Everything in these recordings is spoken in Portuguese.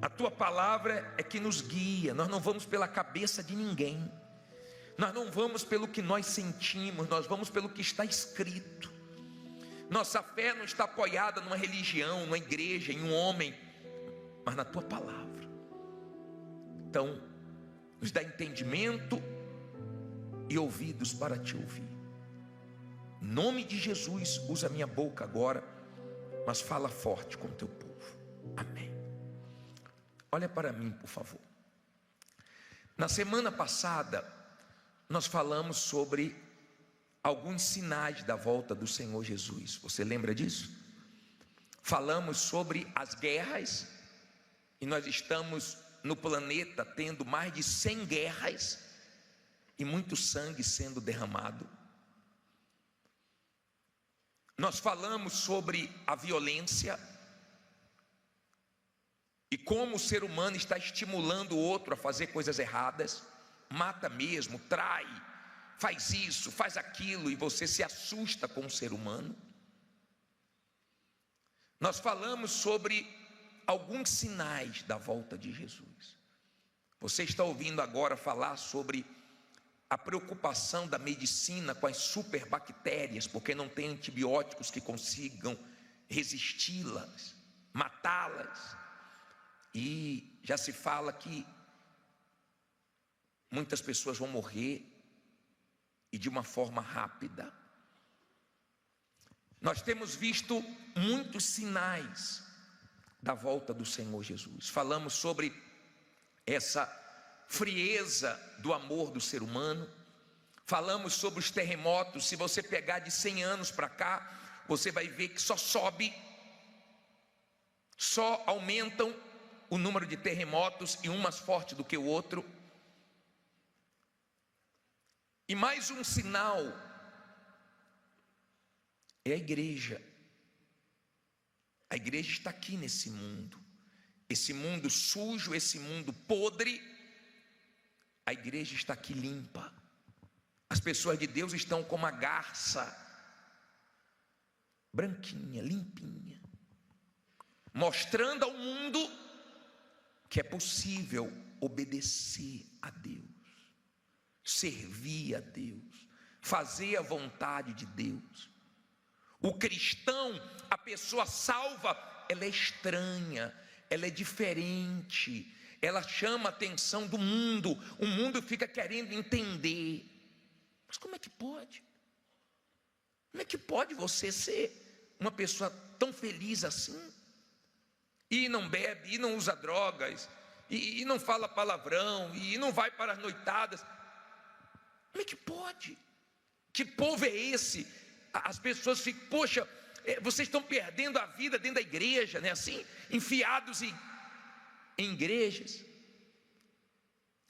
A tua palavra é que nos guia. Nós não vamos pela cabeça de ninguém, nós não vamos pelo que nós sentimos, nós vamos pelo que está escrito. Nossa fé não está apoiada numa religião, numa igreja, em um homem, mas na tua palavra. Então, nos dá entendimento e ouvidos para te ouvir. Em nome de Jesus, usa a minha boca agora, mas fala forte com o teu povo. Amém. Olha para mim, por favor. Na semana passada, nós falamos sobre alguns sinais da volta do Senhor Jesus. Você lembra disso? Falamos sobre as guerras, e nós estamos no planeta tendo mais de 100 guerras e muito sangue sendo derramado. Nós falamos sobre a violência e como o ser humano está estimulando o outro a fazer coisas erradas, mata mesmo, trai, faz isso, faz aquilo, e você se assusta com o ser humano. Nós falamos sobre alguns sinais da volta de Jesus. Você está ouvindo agora falar sobre a preocupação da medicina com as superbactérias, porque não tem antibióticos que consigam resisti-las, matá-las. E já se fala que muitas pessoas vão morrer, e de uma forma rápida. Nós temos visto muitos sinais da volta do Senhor Jesus. Falamos sobre essa frieza do amor do ser humano. Falamos sobre os terremotos. Se você pegar de 100 anos para cá, você vai ver que só sobe, só aumentam o número de terremotos, e um mais forte do que o outro. E mais um sinal é a igreja. A igreja está aqui nesse mundo, esse mundo sujo, esse mundo podre. A igreja está aqui limpa. As pessoas de Deus estão como a garça, branquinha, limpinha, mostrando ao mundo que é possível obedecer a Deus, servir a Deus, fazer a vontade de Deus. O cristão, a pessoa salva, ela é estranha, ela é diferente, ela chama a atenção do mundo. O mundo fica querendo entender. Mas como é que pode? Como é que pode você ser uma pessoa tão feliz assim? E não bebe, e não usa drogas, e não fala palavrão, e não vai para as noitadas. Como é que pode? Que povo é esse? As pessoas ficam, poxa, vocês estão perdendo a vida dentro da igreja, né? Assim, enfiados em igrejas.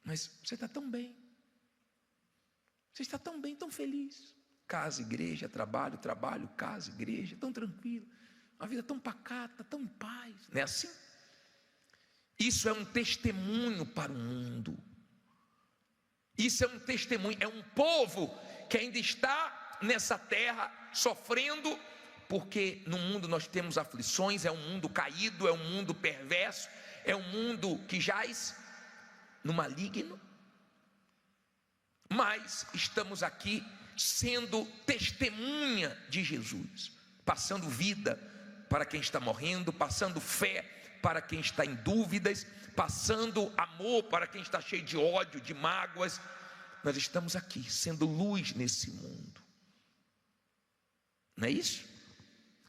Mas você está tão bem, você está tão bem, tão feliz. Casa, igreja, trabalho, trabalho, casa, igreja, tão tranquilo. Uma vida tão pacata, tão em paz, não é assim? Isso é um testemunho para o mundo. Isso é um testemunho, é um povo que ainda está nessa terra sofrendo, porque no mundo nós temos aflições, é um mundo caído, é um mundo perverso, é um mundo que jaz no maligno. Mas estamos aqui sendo testemunha de Jesus, passando vida para quem está morrendo, passando fé para quem está em dúvidas, passando amor para quem está cheio de ódio, de mágoas. Nós estamos aqui sendo luz nesse mundo, não é isso?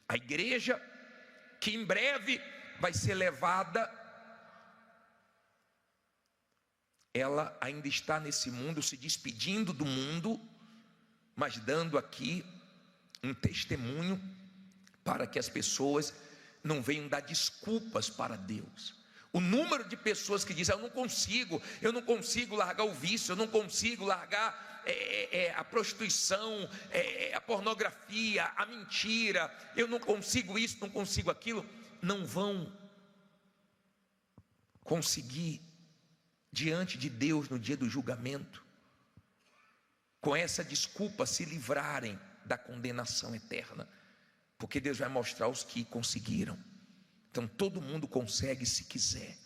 A igreja que em breve vai ser levada, ela ainda está nesse mundo, se despedindo do mundo, mas dando aqui um testemunho para que as pessoas não venham dar desculpas para Deus. O número de pessoas que dizem: eu não consigo largar o vício, eu não consigo largar a prostituição, a pornografia, a mentira, eu não consigo isso, não consigo aquilo, não vão conseguir diante de Deus no dia do julgamento, com essa desculpa, se livrarem da condenação eterna, porque Deus vai mostrar os que conseguiram. Então todo mundo consegue se quiser.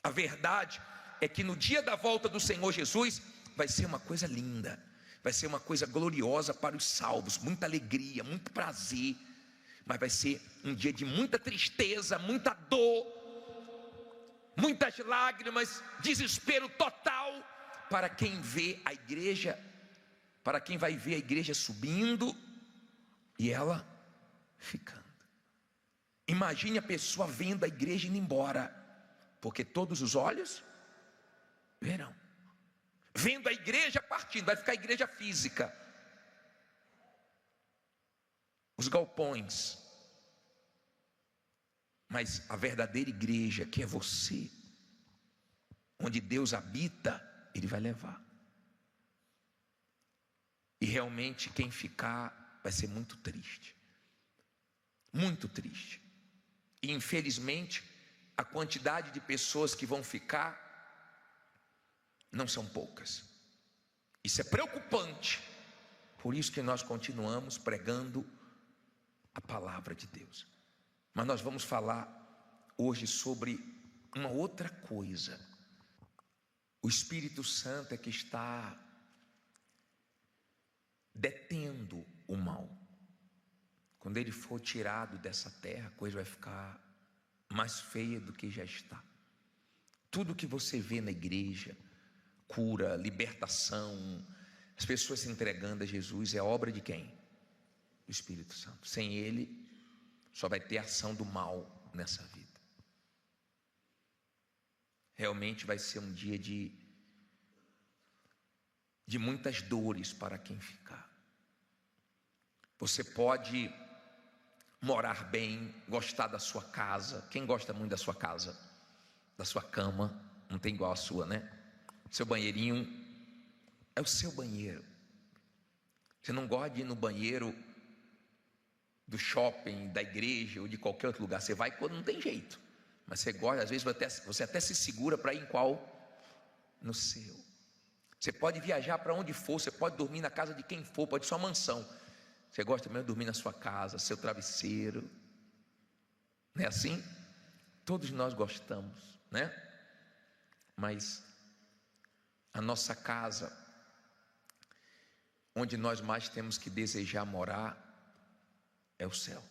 A verdade é que no dia da volta do Senhor Jesus vai ser uma coisa linda, vai ser uma coisa gloriosa para os salvos, muita alegria, muito prazer, mas vai ser um dia de muita tristeza, muita dor, muitas lágrimas, desespero total para quem vê a igreja, para quem vai ver a igreja subindo e ela ficando. Imagine a pessoa vendo a igreja indo embora, porque todos os olhos verão, vendo a igreja partindo, vai ficar a igreja física, os galpões, mas a verdadeira igreja, que é você, onde Deus habita, Ele vai levar. E realmente quem ficar vai ser muito triste, muito triste. E infelizmente a quantidade de pessoas que vão ficar não são poucas. Isso é preocupante. Por isso que nós continuamos pregando a palavra de Deus. Mas nós vamos falar hoje sobre uma outra coisa. O Espírito Santo é que está detendo o mal. Quando ele for tirado dessa terra, a coisa vai ficar mais feia do que já está. Tudo que você vê na igreja, cura, libertação, as pessoas se entregando a Jesus, é obra de quem? Do Espírito Santo. Sem Ele, só vai ter ação do mal nessa vida. Realmente vai ser um dia de muitas dores para quem ficar. Você pode morar bem, gostar da sua casa. Quem gosta muito da sua casa, da sua cama? Não tem igual a sua, né? Seu banheirinho é o seu banheiro. Você não gosta de ir no banheiro do shopping, da igreja ou de qualquer outro lugar. Você vai quando não tem jeito, mas você gosta, às vezes você até se segura para ir em qual? No seu. Você pode viajar para onde for, você pode dormir na casa de quem for, pode ser uma mansão. Você gosta mesmo de dormir na sua casa, seu travesseiro. Não é assim? Todos nós gostamos, né? Mas a nossa casa, onde nós mais temos que desejar morar, é o céu.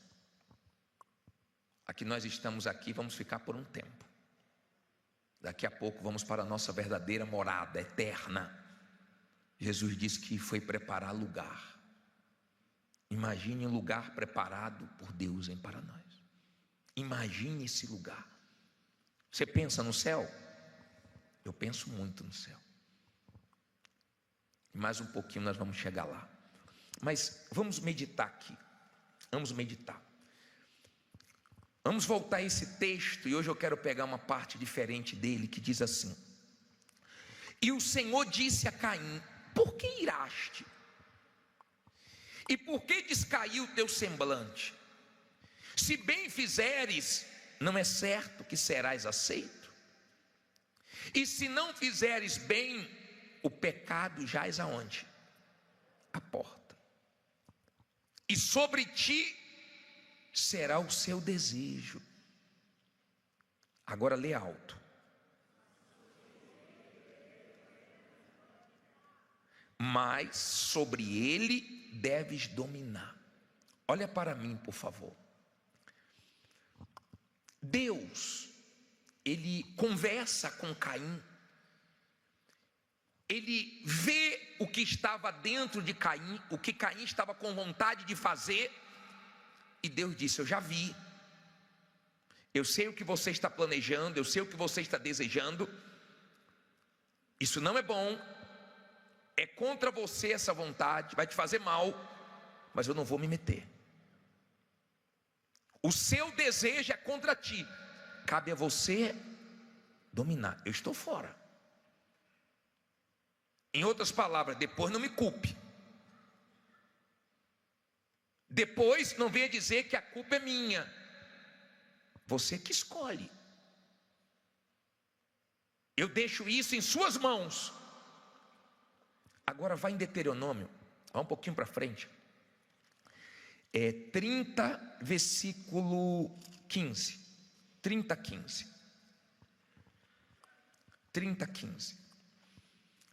Aqui nós estamos aqui, vamos ficar por um tempo. Daqui a pouco vamos para a nossa verdadeira morada eterna. Jesus disse que foi preparar lugar. Imagine um lugar preparado por Deus, hein, para nós. Imagine esse lugar. Você pensa no céu? Eu penso muito no céu. E mais um pouquinho nós vamos chegar lá. Mas vamos meditar aqui. Vamos meditar. Vamos voltar a esse texto, e hoje eu quero pegar uma parte diferente dele, que diz assim: E o Senhor disse a Caim: Por que iraste? E por que descaiu o teu semblante? Se bem fizeres, não é certo que serás aceito? E se não fizeres bem, o pecado jaz aonde? À porta. E sobre ti será o seu desejo. Agora lê alto. Mas sobre ele deves dominar. Olha para mim, por favor. Deus, ele conversa com Caim. Ele vê o que estava dentro de Caim, o que Caim estava com vontade de fazer. E Deus disse: eu já vi. Eu sei o que você está planejando, eu sei o que você está desejando. Isso não é bom. É contra você essa vontade, vai te fazer mal, mas eu não vou me meter. O seu desejo é contra ti, cabe a você dominar. Eu estou fora. Em outras palavras, depois não me culpe. Depois não venha dizer que a culpa é minha. Você que escolhe. Eu deixo isso em suas mãos. Agora vai em Deuteronômio, vai um pouquinho para frente. 30, versículo 15. 30, 15. 30:15.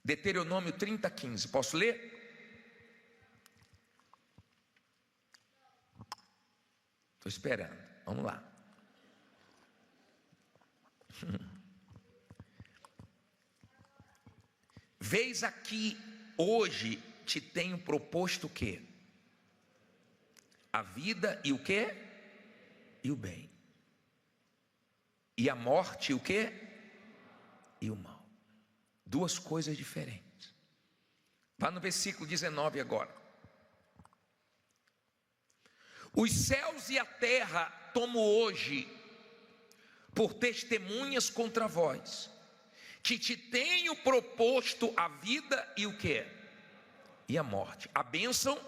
Deuteronômio 30:15. Posso ler? Estou esperando. Vamos lá. Vês aqui, hoje te tenho proposto o quê? A vida e o quê? E o bem. E a morte e o quê? E o mal. Duas coisas diferentes. Vá no versículo 19 agora. Os céus e a terra tomo hoje por testemunhas contra vós, que te tenho proposto a vida e o quê? E a morte, a bênção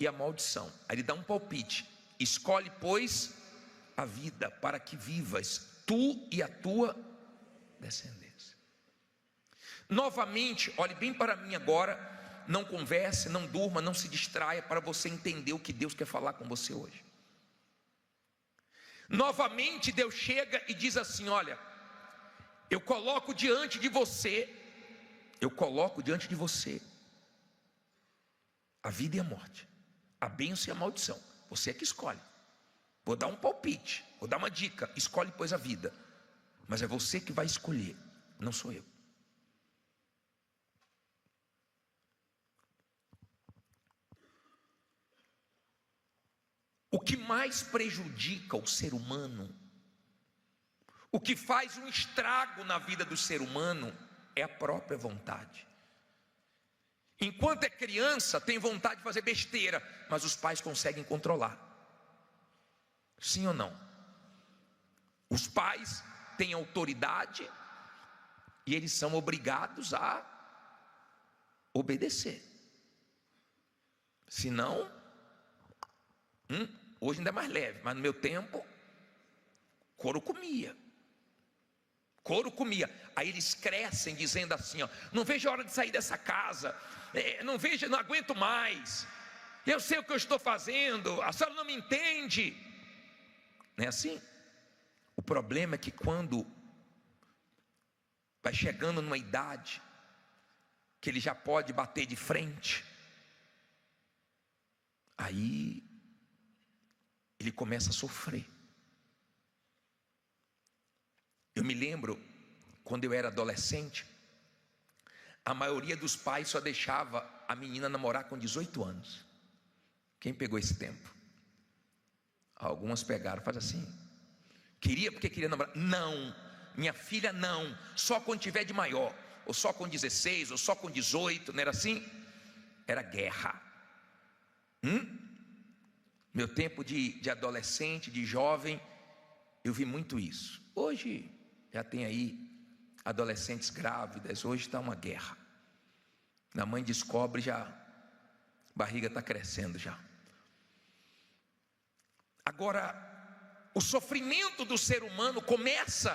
e a maldição. Aí ele dá um palpite: escolhe, pois, a vida, para que vivas, tu e a tua descendência. Novamente, olhe bem para mim agora. Não converse, não durma, não se distraia, para você entender o que Deus quer falar com você hoje. Novamente Deus chega e diz assim: olha, eu coloco diante de você a vida e a morte, a bênção e a maldição. Você é que escolhe. Vou dar um palpite, vou dar uma dica: escolhe, pois, a vida. Mas é você que vai escolher, não sou eu. O que mais prejudica o ser humano, o que faz um estrago na vida do ser humano, é a própria vontade. Enquanto é criança, tem vontade de fazer besteira, mas os pais conseguem controlar. Sim ou não? Os pais têm autoridade e eles são obrigados a obedecer. Senão, hoje ainda é mais leve, mas no meu tempo, couro comia. Aí eles crescem dizendo assim: ó, não vejo a hora de sair dessa casa, não aguento mais, eu sei o que eu estou fazendo, a senhora não me entende. Não é assim? O problema é que quando vai chegando numa idade que ele já pode bater de frente, aí ele começa a sofrer. Eu me lembro, quando eu era adolescente, a maioria dos pais só deixava a menina namorar com 18 anos. Quem pegou esse tempo? Algumas pegaram, faz assim. Queria porque queria namorar. Não, minha filha não, só quando tiver de maior, ou só com 16, ou só com 18, não era assim? Era guerra. Meu tempo de adolescente, de jovem, eu vi muito isso. Hoje já tem aí adolescentes grávidas, hoje está uma guerra. A mãe descobre, já a barriga está crescendo já. Agora, o sofrimento do ser humano começa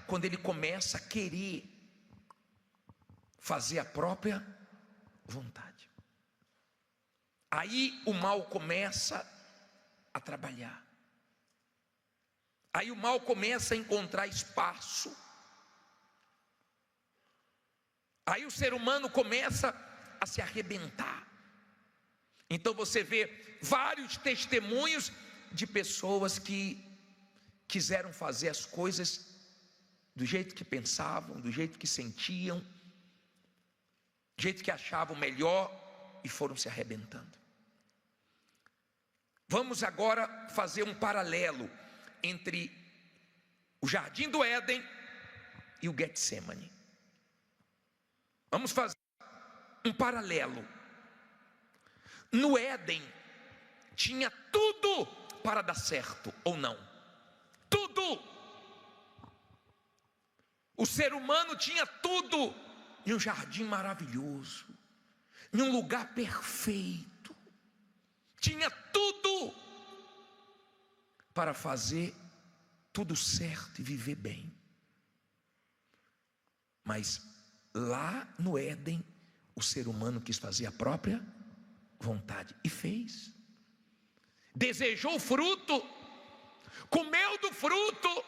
quando ele começa a querer fazer a própria vontade. Aí o mal começa a trabalhar. Aí o mal começa a encontrar espaço. Aí o ser humano começa a se arrebentar. Então você vê vários testemunhos de pessoas que quiseram fazer as coisas do jeito que pensavam, do jeito que sentiam, do jeito que achavam melhor, e foram se arrebentando. Vamos agora fazer um paralelo entre o Jardim do Éden e o Getsemane. Vamos fazer um paralelo. No Éden tinha tudo para dar certo ou não. Tudo. O ser humano tinha tudo em um jardim maravilhoso, em um lugar perfeito. Tinha tudo para fazer tudo certo e viver bem. Mas lá no Éden, o ser humano quis fazer a própria vontade e fez. Desejou o fruto, comeu do fruto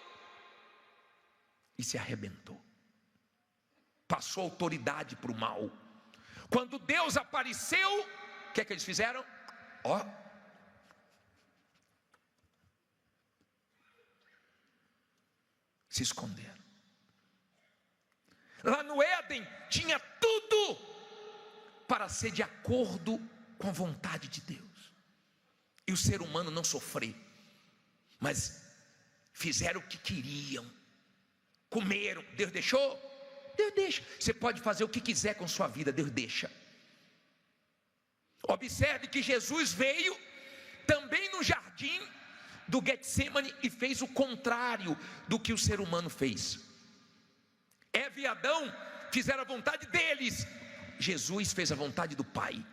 e se arrebentou. passou autoridade para o mal. Quando Deus apareceu, o que é que eles fizeram? Se esconderam. Lá no Éden tinha tudo para ser de acordo com a vontade de Deus, e o ser humano não sofrer, mas fizeram o que queriam, comeram. Deus deixou? Deus deixa. Você pode fazer o que quiser com sua vida, Deus deixa. Observe que Jesus veio também no jardim do Getsemane e fez o contrário do que o ser humano fez. Eva e Adão fizeram a vontade deles, Jesus fez a vontade do Pai.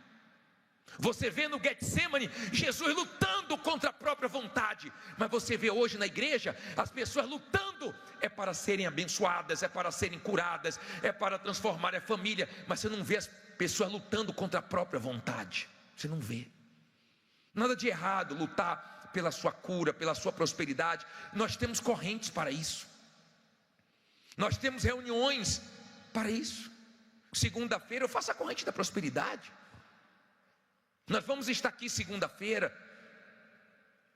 Você vê no Getsemane Jesus lutando contra a própria vontade, mas você vê hoje na igreja as pessoas lutando, é para serem abençoadas, é para serem curadas, é para transformar a família, mas você não vê as pessoas lutando contra a própria vontade. Você não vê. Nada de errado lutar pela sua cura, pela sua prosperidade. Nós temos correntes para isso, nós temos reuniões para isso. Segunda-feira eu faço a corrente da prosperidade. Nós vamos estar aqui segunda-feira.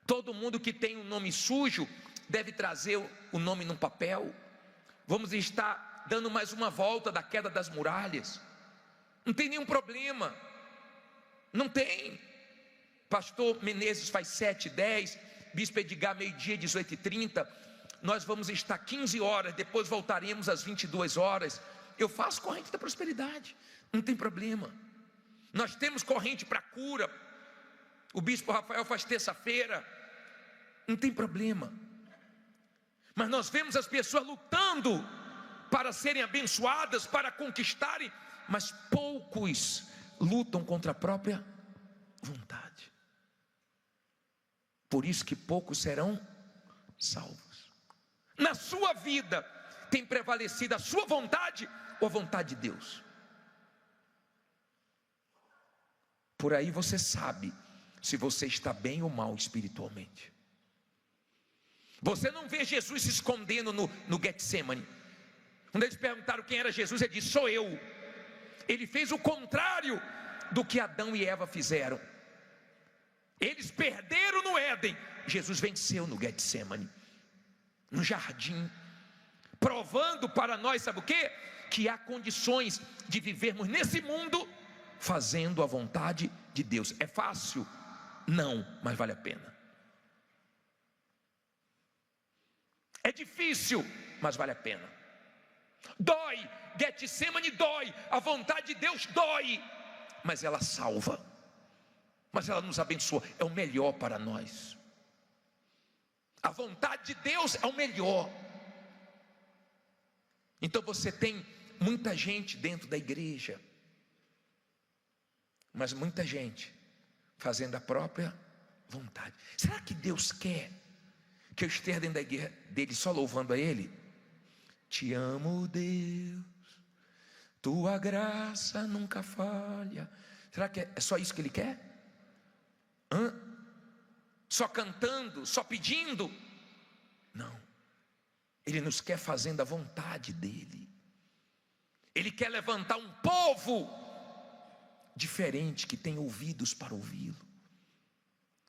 Todo mundo que tem um nome sujo deve trazer o nome num papel. Vamos estar dando mais uma volta da queda das muralhas. Não tem nenhum problema. Não tem. Pastor Menezes faz 7h10, Bispo Edgar meio-dia 18h30. Nós vamos estar 15 horas, depois voltaremos às 22 horas. Eu faço corrente da prosperidade, não tem problema. Nós temos corrente para cura. O Bispo Rafael faz terça-feira, não tem problema. Mas nós vemos as pessoas lutando para serem abençoadas, para conquistarem, mas poucos lutam contra a própria vontade. Por isso que poucos serão salvos. Na sua vida tem prevalecido a sua vontade ou a vontade de Deus? Por aí você sabe se você está bem ou mal espiritualmente. Você não vê Jesus se escondendo no Getsemane. Quando eles perguntaram quem era Jesus, ele disse: sou eu. Ele fez o contrário do que Adão e Eva fizeram. Eles perderam no Éden, Jesus venceu no Getsemane, no jardim, provando para nós, sabe o quê? Que há condições de vivermos nesse mundo fazendo a vontade de Deus. É fácil? Não, mas vale a pena. É difícil, mas vale a pena. Dói, Getsemane dói, a vontade de Deus dói, mas ela salva, mas ela nos abençoa, é o melhor para nós. A vontade de Deus é o melhor. Então você tem muita gente dentro da igreja, mas muita gente fazendo a própria vontade. Será que Deus quer que eu esteja dentro da igreja dele só louvando a Ele? Te amo, Deus, tua graça nunca falha. Será que é só isso que Ele quer? Só cantando, só pedindo? Não. Ele nos quer fazendo a vontade dEle. Ele quer levantar um povo diferente, que tem ouvidos para ouvi-lo,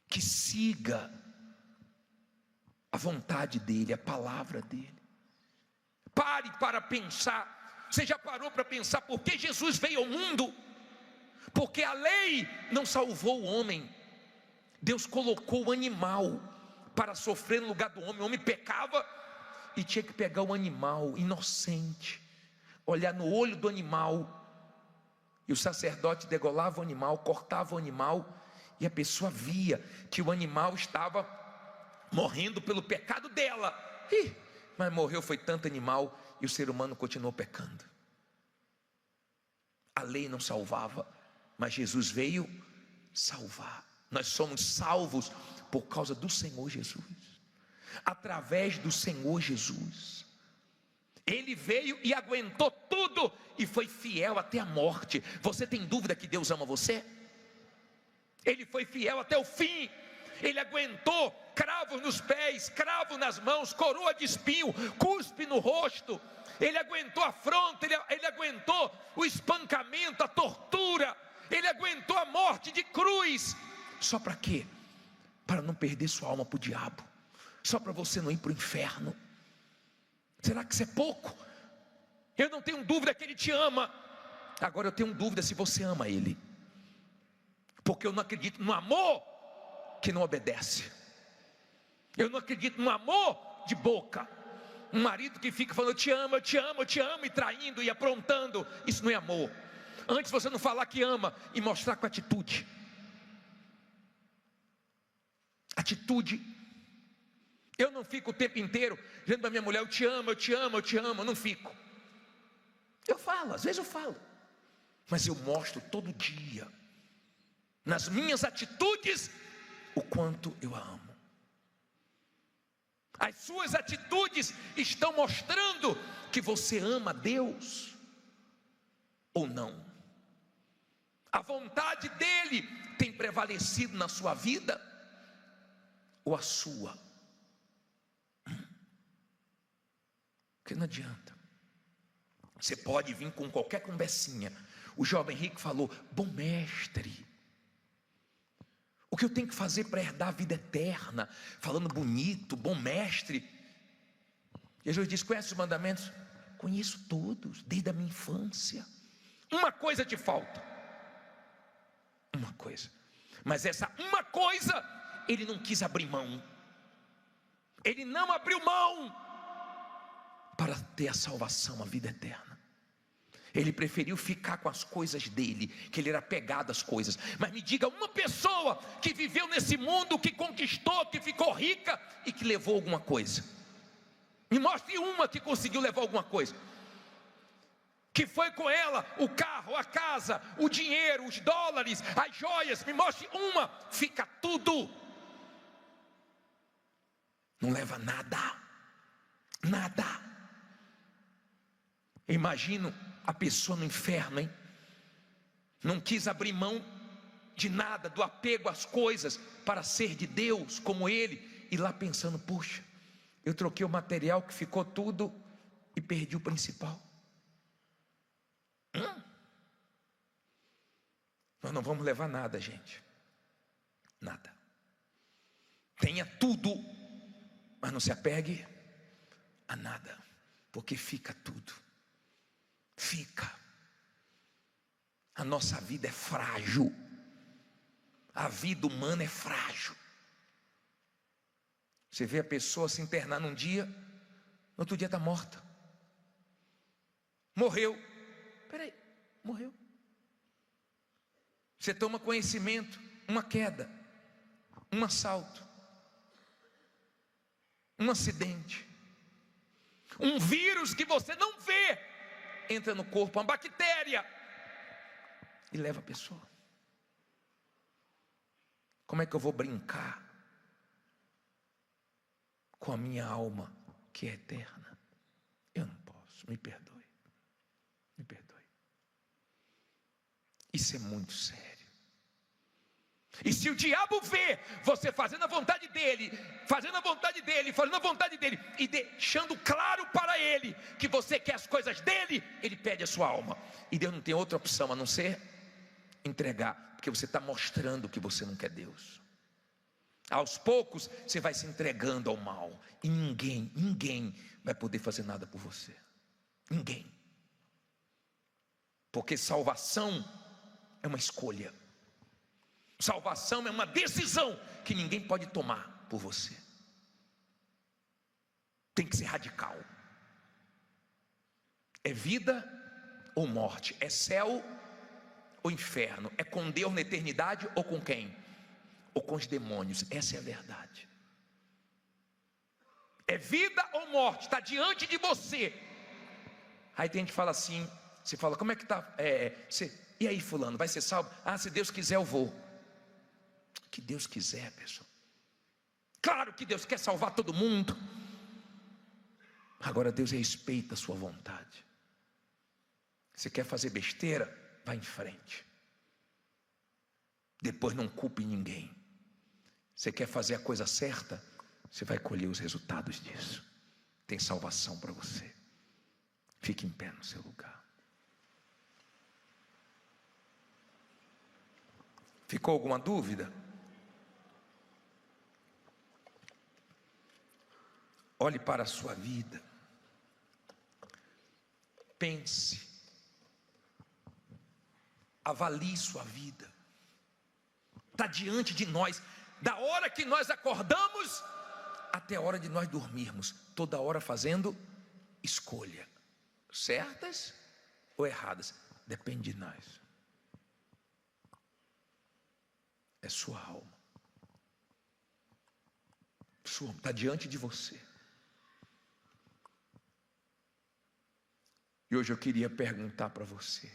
que siga a vontade dEle, a palavra dEle. Pare para pensar. Você já parou para pensar por que Jesus veio ao mundo? Porque a lei não salvou o homem. Deus colocou o animal para sofrer no lugar do homem. O homem pecava e tinha que pegar o animal inocente, olhar no olho do animal, e o sacerdote degolava o animal, cortava o animal, e a pessoa via que o animal estava morrendo pelo pecado dela. Mas morreu foi tanto animal, e o ser humano continuou pecando. A lei não salvava, mas Jesus veio salvar. Nós somos salvos por causa do Senhor Jesus, através do Senhor Jesus. Ele veio e aguentou tudo e foi fiel até a morte. Você tem dúvida que Deus ama você? Ele foi fiel até o fim. Ele aguentou cravos nos pés, cravo nas mãos, coroa de espinho, cuspe no rosto. ele aguentou a afronta, ele aguentou o espancamento, a tortura, ele aguentou a morte de cruz. Só para quê? Para não perder sua alma para o diabo, só para você não ir para o inferno. Será que isso é pouco? Eu não tenho dúvida que ele te ama. Agora eu tenho dúvida se você ama ele, porque eu não acredito no amor que não obedece. Eu não acredito no amor de boca. Um marido que fica falando eu te amo, eu te amo, eu te amo, e traindo e aprontando, isso não é amor. Antes você não falar que ama e mostrar com atitude. Atitude. Eu não fico o tempo inteiro dizendo para minha mulher eu te amo, eu te amo, eu te amo. Eu não fico. Eu falo, às vezes eu falo, mas eu mostro todo dia, nas minhas atitudes, o quanto eu a amo. As suas atitudes estão mostrando que você ama Deus ou não. A vontade dele tem prevalecido na sua vida ou a sua? Porque não adianta. Você pode vir com qualquer conversinha. O jovem rico falou: bom mestre, o que eu tenho que fazer para herdar a vida eterna? Falando bonito, bom mestre. Jesus disse: conhece os mandamentos? Conheço todos, desde a minha infância. Uma coisa te falta. Uma coisa. Mas essa uma coisa, ele não quis abrir mão. Ele não abriu mão para ter a salvação, a vida eterna. Ele preferiu ficar com as coisas dele, que ele era apegado às coisas. Mas me diga uma pessoa que viveu nesse mundo, que conquistou, que ficou rica e que levou alguma coisa. Me mostre uma que conseguiu levar alguma coisa, que foi com ela o carro, a casa, o dinheiro, os dólares, as joias. Me mostre uma. Fica tudo, não leva nada. Nada. Imagino a pessoa no inferno, hein? Não quis abrir mão de nada, do apego às coisas, para ser de Deus como ele, e lá pensando: puxa, eu troquei o material que ficou tudo e perdi o principal. Nós não vamos levar nada, gente. Nada. Tenha tudo, mas não se apegue a nada, porque fica tudo. Fica. A nossa vida é frágil. A vida humana é frágil. Você vê a pessoa se internar num dia, no outro dia está morta. Morreu. Peraí, morreu. Você toma conhecimento, uma queda, um assalto, um acidente, um vírus que você não vê, entra no corpo, uma bactéria, e leva a pessoa. Como é que eu vou brincar com a minha alma que é eterna? Eu não posso, me perdoe. Me perdoe. Isso é muito sério. E se o diabo vê você fazendo a vontade dele, fazendo a vontade dele, fazendo a vontade dele, e deixando claro para ele que você quer as coisas dele, ele pede a sua alma. E Deus não tem outra opção a não ser entregar, porque você está mostrando que você não quer Deus. Aos poucos você vai se entregando ao mal, e ninguém vai poder fazer nada por você. Ninguém. Porque salvação é uma escolha. Salvação é uma decisão que ninguém pode tomar por você. Tem que ser radical. É vida ou morte? É céu ou inferno? É com Deus na eternidade ou com quem? Ou com os demônios? Essa é a verdade. É vida ou morte? Está diante de você. Aí tem gente que fala assim, você fala: como é que está? E aí, fulano, vai ser salvo? Ah, se Deus quiser eu vou. Que Deus quiser, pessoal. Claro que Deus quer salvar todo mundo. Agora Deus respeita a sua vontade. Você quer fazer besteira? Vá em frente. Depois não culpe ninguém. Você quer fazer a coisa certa? Você vai colher os resultados disso. Tem salvação para você. Fique em pé no seu lugar. Ficou alguma dúvida? Olhe para a sua vida. Pense. Avalie sua vida. Está diante de nós. Da hora que nós acordamos até a hora de nós dormirmos. Toda hora fazendo escolha. Certas ou erradas. Depende de nós. É sua alma. Está diante de você. E hoje eu queria perguntar para você: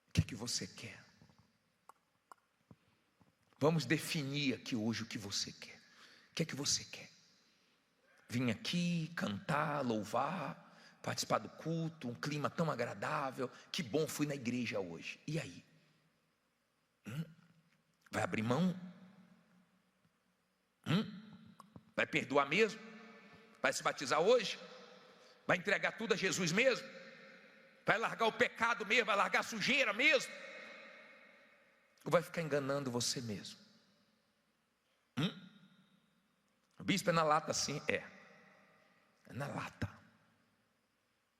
o que é que você quer? Vamos definir aqui hoje o que você quer. O que é que você quer? Vir aqui, cantar, louvar, participar do culto, um clima tão agradável. Que bom, fui na igreja hoje. E aí? Vai abrir mão? Vai perdoar mesmo? Vai se batizar hoje? Vai entregar tudo a Jesus mesmo? Vai largar o pecado mesmo? Vai largar a sujeira mesmo? Ou vai ficar enganando você mesmo? O bispo é na lata, sim? É na lata.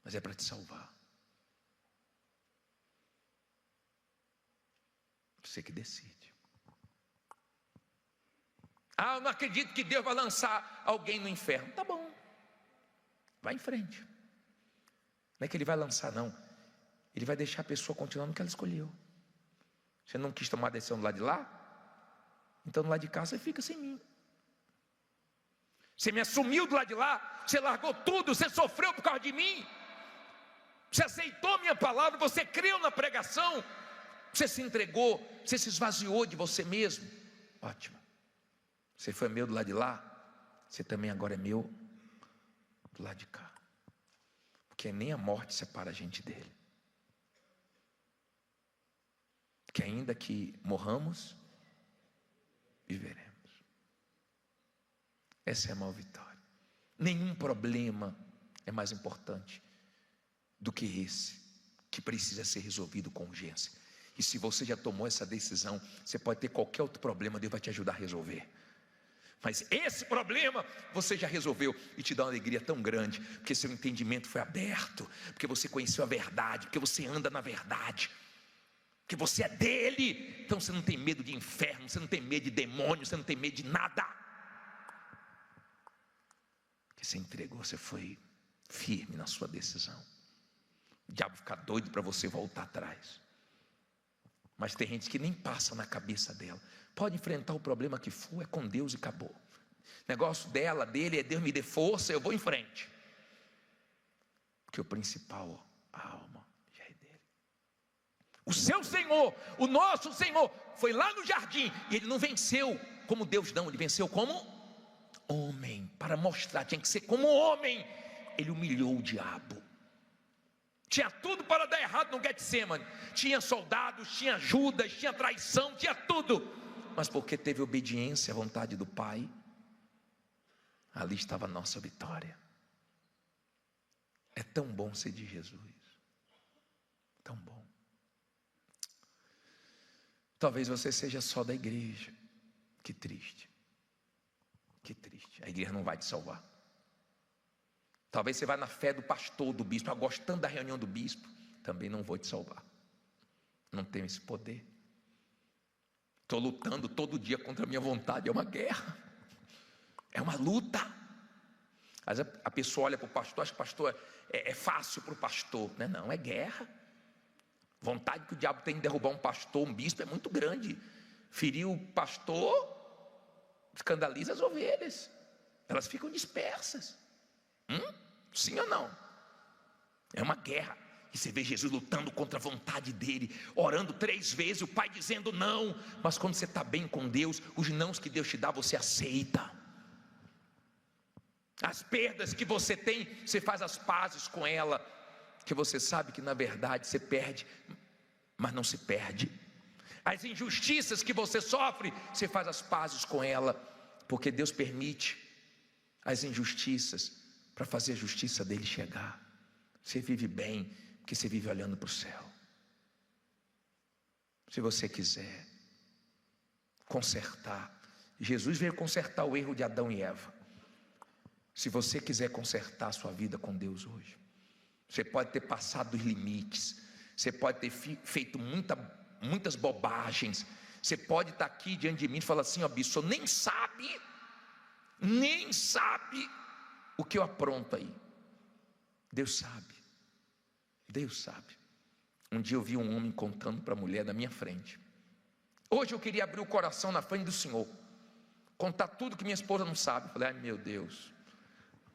Mas é para te salvar. Você que decide. Eu não acredito que Deus vai lançar alguém no inferno. Tá bom. Vai em frente. Não é que Ele vai lançar, não. Ele vai deixar a pessoa continuar no que ela escolheu. Você não quis tomar a decisão do lado de lá? Então do lado de cá você fica sem mim. Você me assumiu do lado de lá. Você largou tudo. Você sofreu por causa de mim. Você aceitou a minha palavra. Você creu na pregação. Você se entregou. Você se esvaziou de você mesmo. Ótimo. Você foi meu do lado de lá. Você também agora é meu do lado de cá. Porque nem a morte separa a gente dele. Que ainda que morramos, viveremos. Essa é a maior vitória. Nenhum problema é mais importante do que esse, que precisa ser resolvido com urgência. E se você já tomou essa decisão, você pode ter qualquer outro problema, Deus vai te ajudar a resolver. Mas esse problema você já resolveu e te dá uma alegria tão grande, porque seu entendimento foi aberto, porque você conheceu a verdade, porque você anda na verdade, porque você é dele. Então você não tem medo de inferno, você não tem medo de demônio, você não tem medo de nada, porque você entregou, você foi firme na sua decisão. O diabo fica doido para você voltar atrás. Mas tem gente que nem passa na cabeça dela. Pode enfrentar o problema que for, é com Deus e acabou. O negócio dele é: Deus me dê força, eu vou em frente. Porque o principal, a alma, já é dele. O seu Senhor, o nosso Senhor, foi lá no jardim e ele não venceu como Deus, não. Ele venceu como homem, para mostrar, tinha que ser como homem. Ele humilhou o diabo. Tinha tudo para dar errado no Getsemane. Tinha soldados, tinha Judas, tinha traição, tinha tudo. Mas porque teve obediência à vontade do Pai, ali estava a nossa vitória. É tão bom ser de Jesus. Tão bom. Talvez você seja só da igreja. Que triste. Que triste. A igreja não vai te salvar. Talvez você vá na fé do pastor, do bispo. Eu gosto tanto da reunião do bispo. Também não vou te salvar. Não tenho esse poder. Estou lutando todo dia contra a minha vontade. É uma guerra. É uma luta. Às vezes a pessoa olha para o pastor, acha que o pastor é fácil para o pastor. Não, é guerra. Vontade que o diabo tem de derrubar um pastor, um bispo, é muito grande. Ferir o pastor escandaliza as ovelhas. Elas ficam dispersas. Sim ou não? É uma guerra. E você vê Jesus lutando contra a vontade dele, orando 3 vezes, o Pai dizendo não. Mas quando você está bem com Deus, os nãos que Deus te dá, você aceita. As perdas que você tem, você faz as pazes com ela, que você sabe que na verdade você perde, mas não se perde. As injustiças que você sofre, você faz as pazes com ela, porque Deus permite as injustiças para fazer a justiça dele chegar. Você vive bem, porque você vive olhando para o céu. Se você quiser consertar, Jesus veio consertar o erro de Adão e Eva. Se você quiser consertar a sua vida com Deus hoje, você pode ter passado dos limites, você pode ter feito muitas bobagens, você pode estar aqui diante de mim e falar assim: ó bicho, nem sabe o que eu apronto aí. Deus sabe, Deus sabe. Um dia eu vi um homem contando para a mulher da minha frente. Hoje eu queria abrir o coração na frente do Senhor, contar tudo que minha esposa não sabe. Eu falei: ai meu Deus,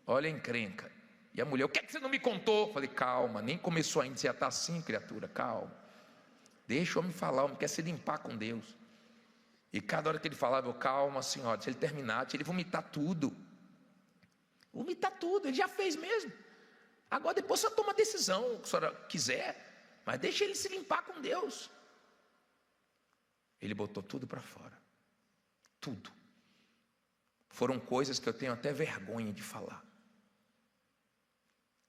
olha a encrenca. E a mulher: o que é que você não me contou? Eu falei: calma, nem começou ainda, você já está assim, criatura, calma. Deixa o homem falar, o homem quer se limpar com Deus. E cada hora que ele falava, eu: calma senhora, se ele terminar, se ele vomitar tudo. Vomitar tudo, ele já fez mesmo. Agora depois você toma a decisão, se a senhora quiser, mas deixa ele se limpar com Deus. Ele botou tudo para fora. Tudo. Foram coisas que eu tenho até vergonha de falar.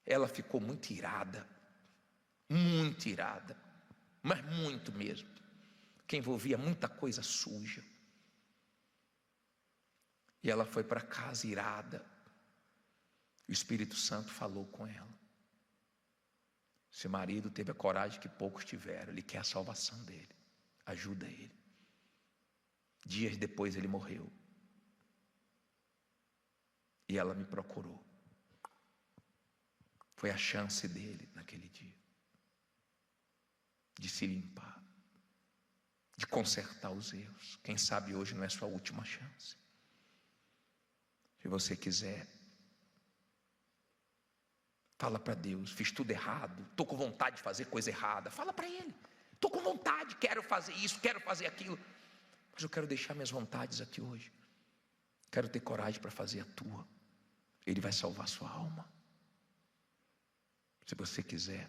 Ela ficou muito irada, mas muito mesmo, que envolvia muita coisa suja. E ela foi para casa irada. O Espírito Santo falou com ela. Seu marido teve a coragem que poucos tiveram. Ele quer a salvação dele, ajuda ele. Dias depois ele morreu. E ela me procurou. Foi a chance dele naquele dia de se limpar, de consertar os erros. Quem sabe hoje não é sua última chance. Se você quiser, fala para Deus: fiz tudo errado, estou com vontade de fazer coisa errada. Fala para Ele: estou com vontade, quero fazer isso, quero fazer aquilo, mas eu quero deixar minhas vontades aqui hoje. Quero ter coragem para fazer a tua. Ele vai salvar sua alma. Se você quiser,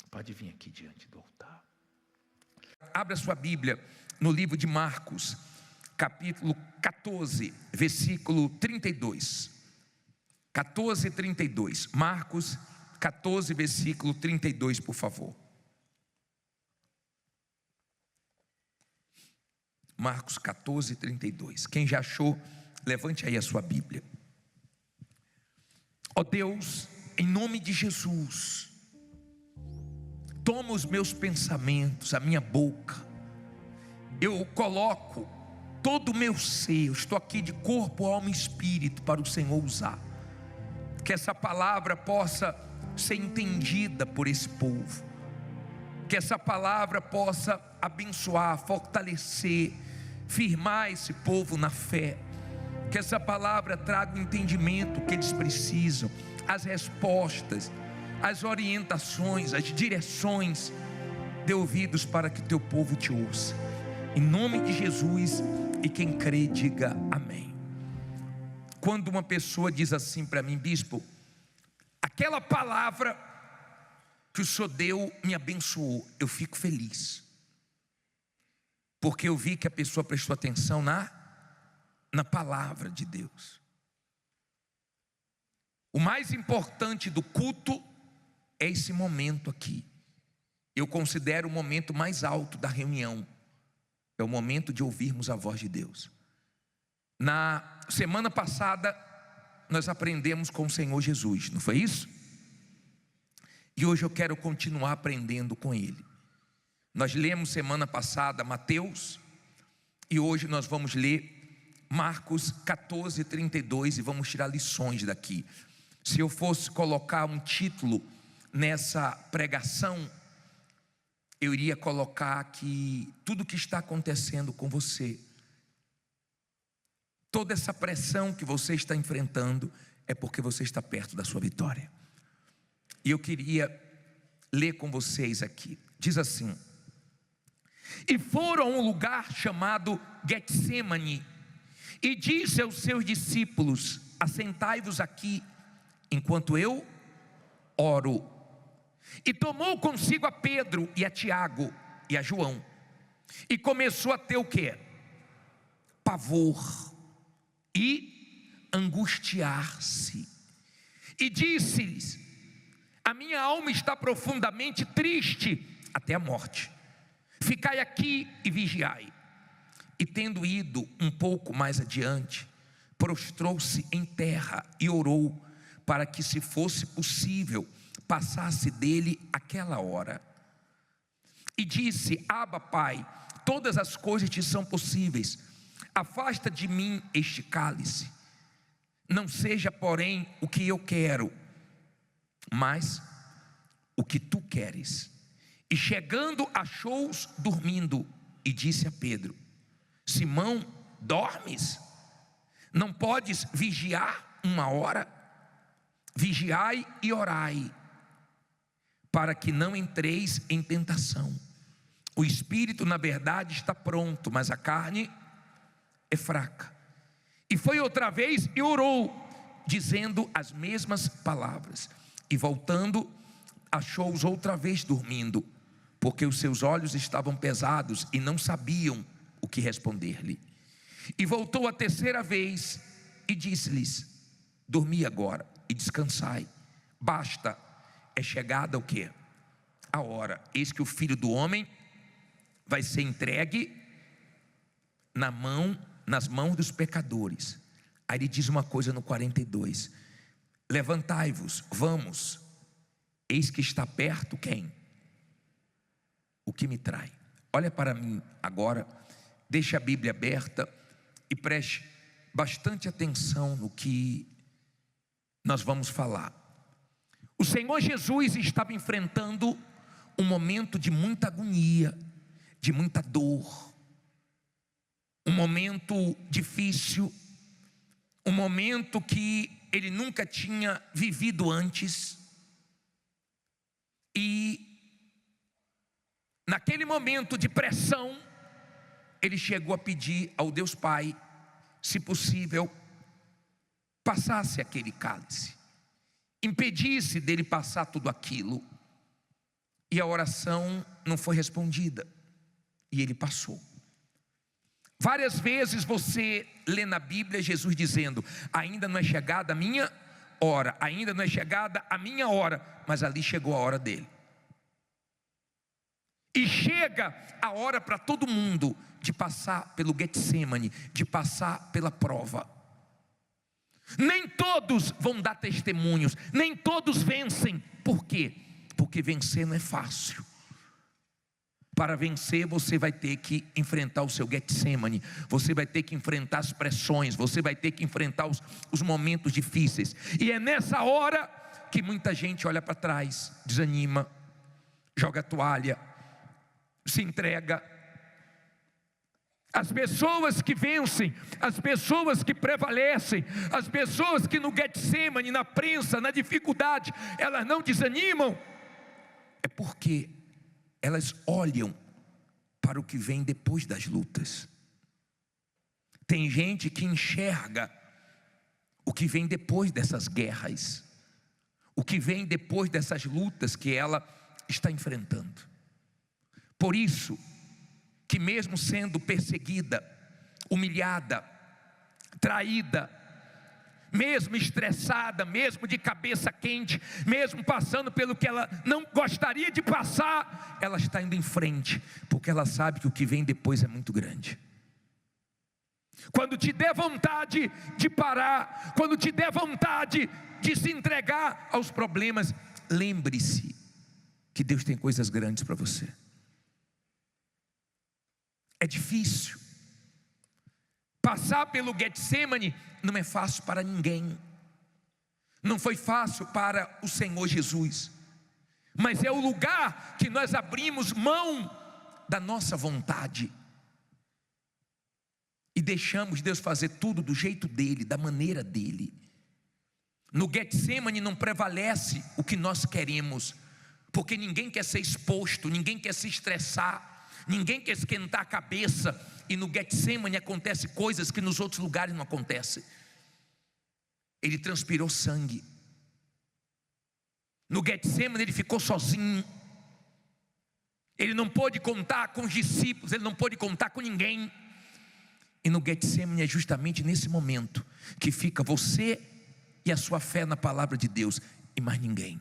pode vir aqui diante do altar. Abra sua Bíblia no livro de Marcos, capítulo 14, versículo 32. 14, 32. Marcos 14, versículo 32, por favor. Marcos 14, 32. Quem já achou, levante aí a sua Bíblia. Ó Deus, em nome de Jesus, toma os meus pensamentos, a minha boca. Eu coloco todo o meu ser. Eu estou aqui de corpo, alma e espírito para o Senhor usar. Que essa palavra possa ser entendida por esse povo. Que essa palavra possa abençoar, fortalecer, firmar esse povo na fé. Que essa palavra traga o entendimento que eles precisam, as respostas, as orientações, as direções. Dê ouvidos para que teu povo te ouça. Em nome de Jesus, e quem crê diga amém. Quando uma pessoa diz assim para mim: bispo, aquela palavra que o Senhor deu me abençoou, eu fico feliz, porque eu vi que a pessoa prestou atenção na palavra de Deus. O mais importante do culto é esse momento aqui. Eu considero o momento mais alto da reunião. É o momento de ouvirmos a voz de Deus. Na semana passada, nós aprendemos com o Senhor Jesus, não foi isso? E hoje eu quero continuar aprendendo com Ele. Nós lemos semana passada Mateus, e hoje nós vamos ler Marcos 14, 32, e vamos tirar lições daqui. Se eu fosse colocar um título nessa pregação, eu iria colocar que tudo que está acontecendo com você, toda essa pressão que você está enfrentando, é porque você está perto da sua vitória. E eu queria ler com vocês aqui. Diz assim: e foram a um lugar chamado Getsêmani, e disse aos seus discípulos: assentai-vos aqui, enquanto eu oro. E tomou consigo a Pedro e a Tiago e a João, e começou a ter o quê? Pavor e angustiar-se. E disse-lhes: a minha alma está profundamente triste até a morte. Ficai aqui e vigiai. E tendo ido um pouco mais adiante, prostrou-se em terra e orou, para que, se fosse possível, passasse dele aquela hora. E disse: Abba, Pai, todas as coisas te são possíveis. Afasta de mim este cálice. Não seja, porém, o que eu quero, mas o que tu queres. E chegando, achou-os dormindo, e disse a Pedro: Simão, dormes? Não podes vigiar uma hora? Vigiai e orai, para que não entreis em tentação. O espírito, na verdade, está pronto, mas a carne é fraca. E foi outra vez e orou, dizendo as mesmas palavras. E voltando, achou-os outra vez dormindo, porque os seus olhos estavam pesados e não sabiam o que responder-lhe. E voltou a terceira vez e disse-lhes: dormi agora e descansai. Basta, é chegada o quê? A hora. Eis que o Filho do Homem vai ser entregue nas mãos dos pecadores. Aí ele diz uma coisa no 42: levantai-vos, vamos, eis que está perto quem? O que me trai. Olha para mim agora, deixe a Bíblia aberta e preste bastante atenção no que nós vamos falar. O Senhor Jesus estava enfrentando um momento de muita agonia, de muita dor, um momento difícil, um momento que ele nunca tinha vivido antes. E naquele momento de pressão, ele chegou a pedir ao Deus Pai, se possível, passasse aquele cálice, impedisse dele passar tudo aquilo. E a oração não foi respondida, e ele passou. Várias vezes você lê na Bíblia Jesus dizendo: ainda não é chegada a minha hora, ainda não é chegada a minha hora, mas ali chegou a hora dele. E chega a hora para todo mundo de passar pelo Getsemane, de passar pela prova. Nem todos vão dar testemunhos, nem todos vencem. Por quê? Porque vencer não é fácil. Para vencer você vai ter que enfrentar o seu Getsemane, você vai ter que enfrentar as pressões, você vai ter que enfrentar os momentos difíceis. E é nessa hora que muita gente olha para trás, desanima, joga a toalha, se entrega. As pessoas que vencem, as pessoas que prevalecem, as pessoas que no Getsemane, na prensa, na dificuldade, elas não desanimam, é porque elas olham para o que vem depois das lutas. Tem gente que enxerga o que vem depois dessas guerras, o que vem depois dessas lutas que ela está enfrentando. Por isso que, mesmo sendo perseguida, humilhada, traída, mesmo estressada, mesmo de cabeça quente, mesmo passando pelo que ela não gostaria de passar, ela está indo em frente, porque ela sabe que o que vem depois é muito grande. Quando te der vontade de parar, quando te der vontade de se entregar aos problemas, lembre-se que Deus tem coisas grandes para você. É difícil. Passar pelo Getsemane não é fácil para ninguém. Não foi fácil para o Senhor Jesus. Mas é o lugar que nós abrimos mão da nossa vontade e deixamos Deus fazer tudo do jeito dele, da maneira dele. No Getsemane não prevalece o que nós queremos, porque ninguém quer ser exposto, ninguém quer se estressar, ninguém quer esquentar a cabeça. E no Getsemane acontece coisas que nos outros lugares não acontecem. Ele transpirou sangue. No Getsemane ele ficou sozinho. Ele não pôde contar com os discípulos, ele não pôde contar com ninguém. E no Getsemane é justamente nesse momento que fica você e a sua fé na palavra de Deus, e mais ninguém.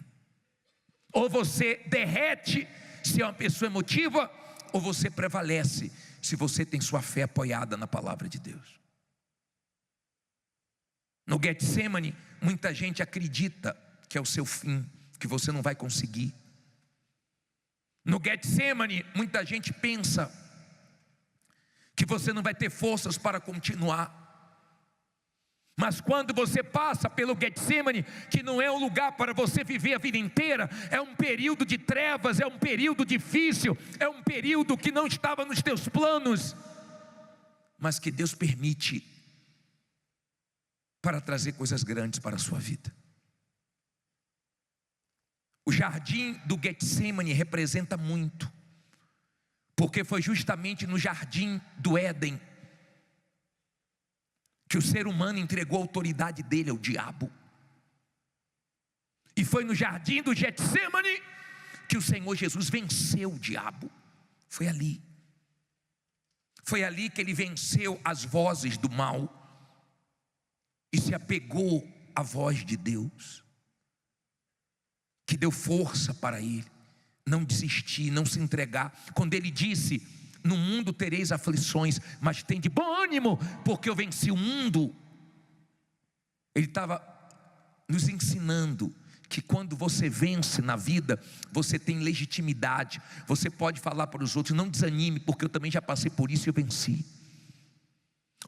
Ou você derrete se é uma pessoa emotiva, ou você prevalece se você tem sua fé apoiada na palavra de Deus. No Getsemane, muita gente acredita que é o seu fim, que você não vai conseguir. No Getsemane, muita gente pensa que você não vai ter forças para continuar. Mas quando você passa pelo Getsemane, que não é um lugar para você viver a vida inteira, é um período de trevas, é um período difícil, é um período que não estava nos teus planos, mas que Deus permite para trazer coisas grandes para a sua vida. O jardim do Getsemane representa muito, porque foi justamente no jardim do Éden que o ser humano entregou a autoridade dele ao diabo. E foi no jardim do Getsemane que o Senhor Jesus venceu o diabo. Foi ali. Foi ali que ele venceu as vozes do mal e se apegou à voz de Deus, que deu força para ele não desistir, não se entregar. Quando ele disse: no mundo tereis aflições, mas tem de bom ânimo, porque eu venci o mundo. Ele estava nos ensinando que quando você vence na vida, você tem legitimidade. Você pode falar para os outros: não desanime, porque eu também já passei por isso e eu venci.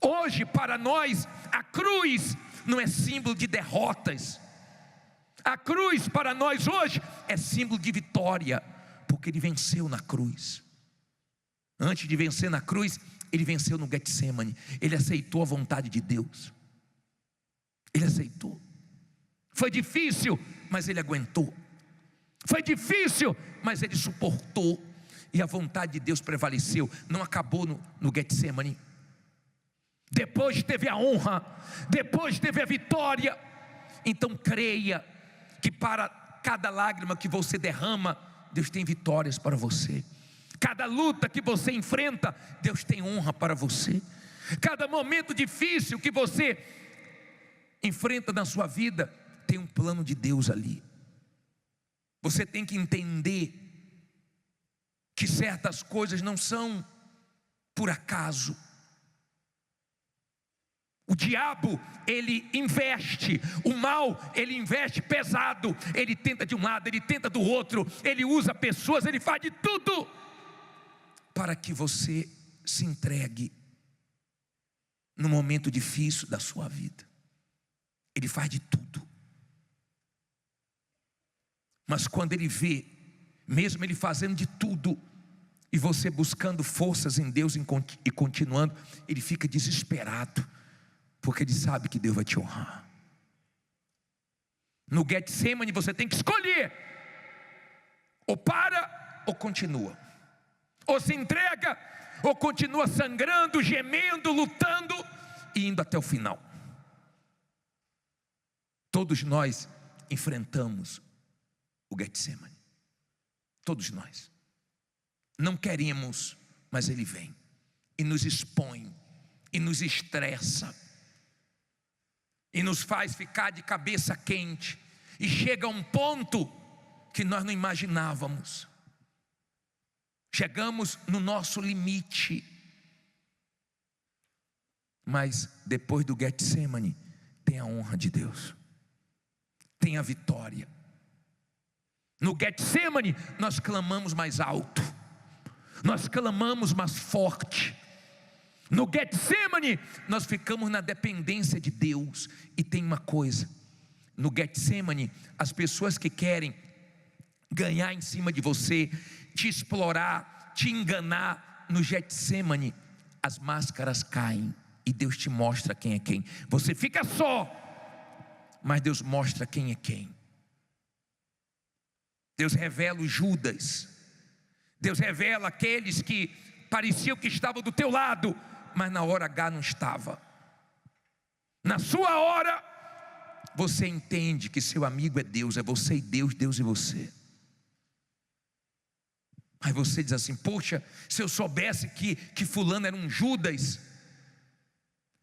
Hoje, para nós, a cruz não é símbolo de derrotas. A cruz para nós hoje é símbolo de vitória, porque ele venceu na cruz. Antes de vencer na cruz, ele venceu no Getsemane. Ele aceitou a vontade de Deus. Ele aceitou. Foi difícil, mas ele aguentou. Foi difícil, mas ele suportou. E a vontade de Deus prevaleceu. Não acabou no Getsemane. Depois teve a honra, depois teve a vitória. Então creia que para cada lágrima que você derrama, Deus tem vitórias para você. Cada luta que você enfrenta, Deus tem honra para você. Cada momento difícil que você enfrenta na sua vida, tem um plano de Deus ali. Você tem que entender que certas coisas não são por acaso. O diabo, ele investe, o mal, ele investe pesado. Ele tenta de um lado, ele tenta do outro, ele usa pessoas, ele faz de tudo para que você se entregue no momento difícil da sua vida. Ele faz de tudo. Mas quando ele vê, mesmo ele fazendo de tudo, e você buscando forças em Deus e continuando, ele fica desesperado, porque ele sabe que Deus vai te honrar. No Getsemane você tem que escolher: ou para ou continua, ou se entrega ou continua sangrando, gemendo, lutando e indo até o final. Todos nós enfrentamos o Getsemane. Todos nós. Não queremos, mas ele vem e nos expõe e nos estressa e nos faz ficar de cabeça quente, e chega a um ponto que nós não imaginávamos. Chegamos no nosso limite. Mas depois do Getsemane tem a honra de Deus, tem a vitória. No Getsemane nós clamamos mais alto, nós clamamos mais forte. No Getsemane nós ficamos na dependência de Deus. E tem uma coisa: no Getsemane, as pessoas que querem ganhar em cima de você, te explorar, te enganar, no Getsemane as máscaras caem e Deus te mostra quem é quem. Você fica só, mas Deus mostra quem é quem. Deus revela os Judas, Deus revela aqueles que pareciam que estavam do teu lado, mas na hora H não estava. Na sua hora você entende que seu amigo é Deus, é você e Deus, Deus e você. Aí você diz assim: poxa, se eu soubesse que fulano era um Judas,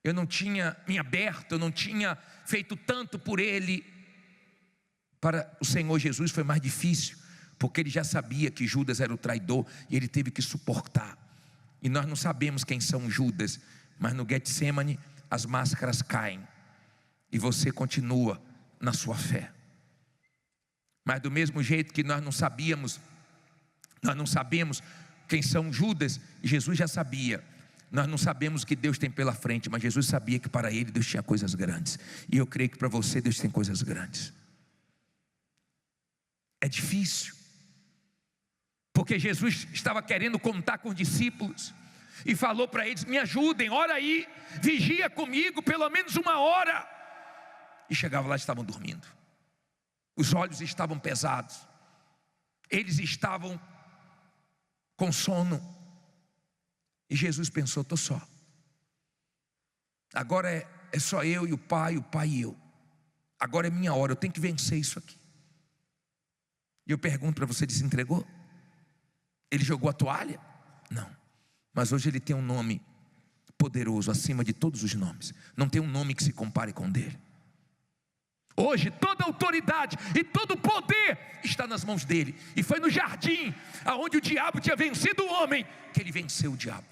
eu não tinha me aberto, eu não tinha feito tanto por ele. Para o Senhor Jesus foi mais difícil, porque ele já sabia que Judas era o traidor e ele teve que suportar. E nós não sabemos quem são Judas, mas no Getsemane as máscaras caem e você continua na sua fé. Mas do mesmo jeito que nós não sabemos quem são Judas, Jesus já sabia. Nós não sabemos o que Deus tem pela frente, mas Jesus sabia que para ele Deus tinha coisas grandes. E eu creio que para você Deus tem coisas grandes. É difícil, porque Jesus estava querendo contar com os discípulos e falou para eles: me ajudem, ora aí, vigia comigo pelo menos 1 hora. E chegava lá, estavam dormindo, os olhos estavam pesados, eles estavam com sono. E Jesus pensou: estou só, agora é só eu e o Pai e eu. Agora é minha hora, eu tenho que vencer isso aqui. E eu pergunto para você: desentregou? Ele jogou a toalha? Não. Mas hoje ele tem um nome poderoso acima de todos os nomes. Não tem um nome que se compare com o dele. Hoje toda a autoridade e todo o poder está nas mãos dele. E foi no jardim, aonde o diabo tinha vencido o homem, que ele venceu o diabo.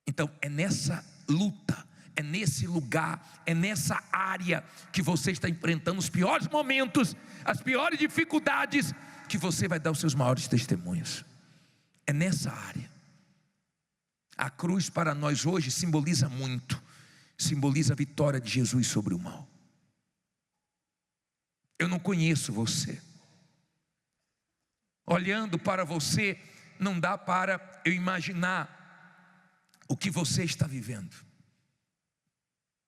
Então é nessa luta, é nesse lugar, é nessa área que você está enfrentando os piores momentos, as piores dificuldades, que você vai dar os seus maiores testemunhos. É nessa área. A cruz para nós hoje simboliza muito, simboliza a vitória de Jesus sobre o mal. Eu não conheço você, olhando para você, não dá para eu imaginar o que você está vivendo.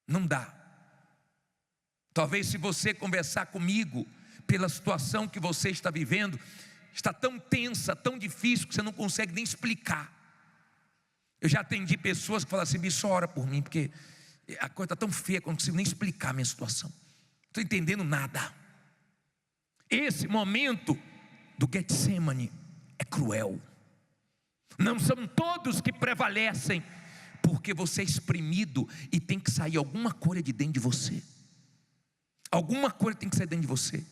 Não dá. Talvez se você conversar comigo, pela situação que você está vivendo, está tão tensa, tão difícil, que você não consegue nem explicar. Eu já atendi pessoas que falam assim: bicho, ora por mim, porque a coisa está tão feia que eu não consigo nem explicar a minha situação, não estou entendendo nada. Esse momento do Getsemane é cruel. Não são todos que prevalecem, porque você é exprimido e tem que sair alguma coisa de dentro de você. Alguma coisa tem que sair dentro de você.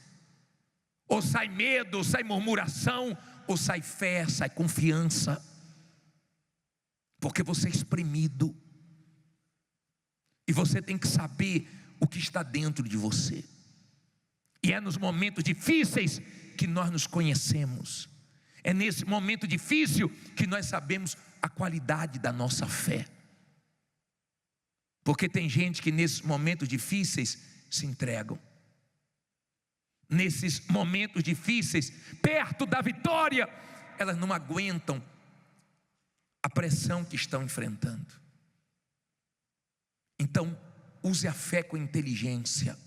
Ou sai medo, ou sai murmuração, ou sai fé, sai confiança. Porque você é exprimido. E você tem que saber o que está dentro de você. E é nos momentos difíceis que nós nos conhecemos. É nesse momento difícil que nós sabemos a qualidade da nossa fé. Porque tem gente que nesses momentos difíceis se entregam. Nesses momentos difíceis, perto da vitória, elas não aguentam a pressão que estão enfrentando. Então, use a fé com inteligência.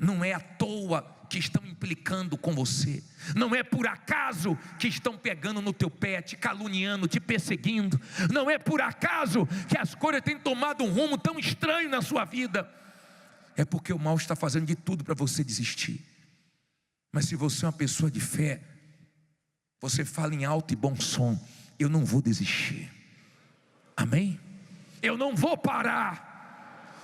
Não é à toa que estão implicando com você. Não é por acaso que estão pegando no teu pé, te caluniando, te perseguindo. Não é por acaso que as coisas têm tomado um rumo tão estranho na sua vida. É porque o mal está fazendo de tudo para você desistir. Mas se você é uma pessoa de fé, você fala em alto e bom som: eu não vou desistir. Amém? Eu não vou parar.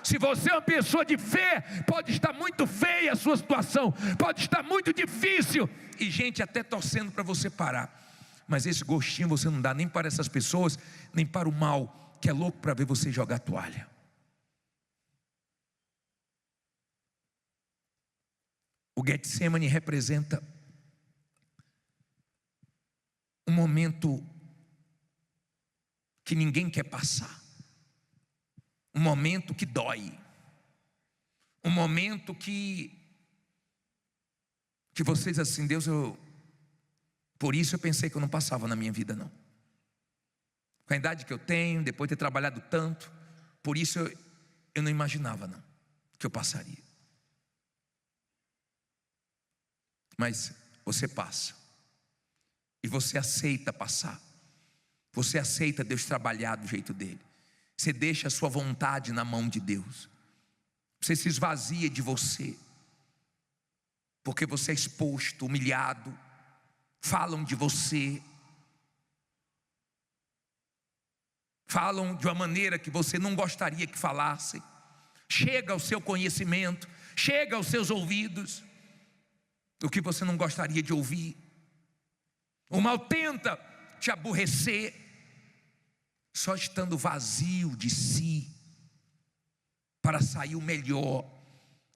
Se você é uma pessoa de fé, pode estar muito feia a sua situação, pode estar muito difícil, e gente até torcendo para você parar, mas esse gostinho você não dá nem para essas pessoas, nem para o mal, que é louco para ver você jogar a toalha. O Getsemane representa um momento que ninguém quer passar. Um momento que dói. Um momento que você diz assim: Deus, por isso eu pensei que eu não passava na minha vida não. Com a idade que eu tenho, depois de ter trabalhado tanto, por isso eu não imaginava não, que eu passaria. Mas você passa. E você aceita passar. Você aceita Deus trabalhar do jeito dele. Você deixa a sua vontade na mão de Deus. Você se esvazia de você. Porque você é exposto, humilhado. Falam de você. falam de uma maneira que você não gostaria que falassem, chega ao seu conhecimento, chega aos seus ouvidos, o que você não gostaria de ouvir. O mal tenta te aborrecer, só estando vazio de si, para sair o melhor.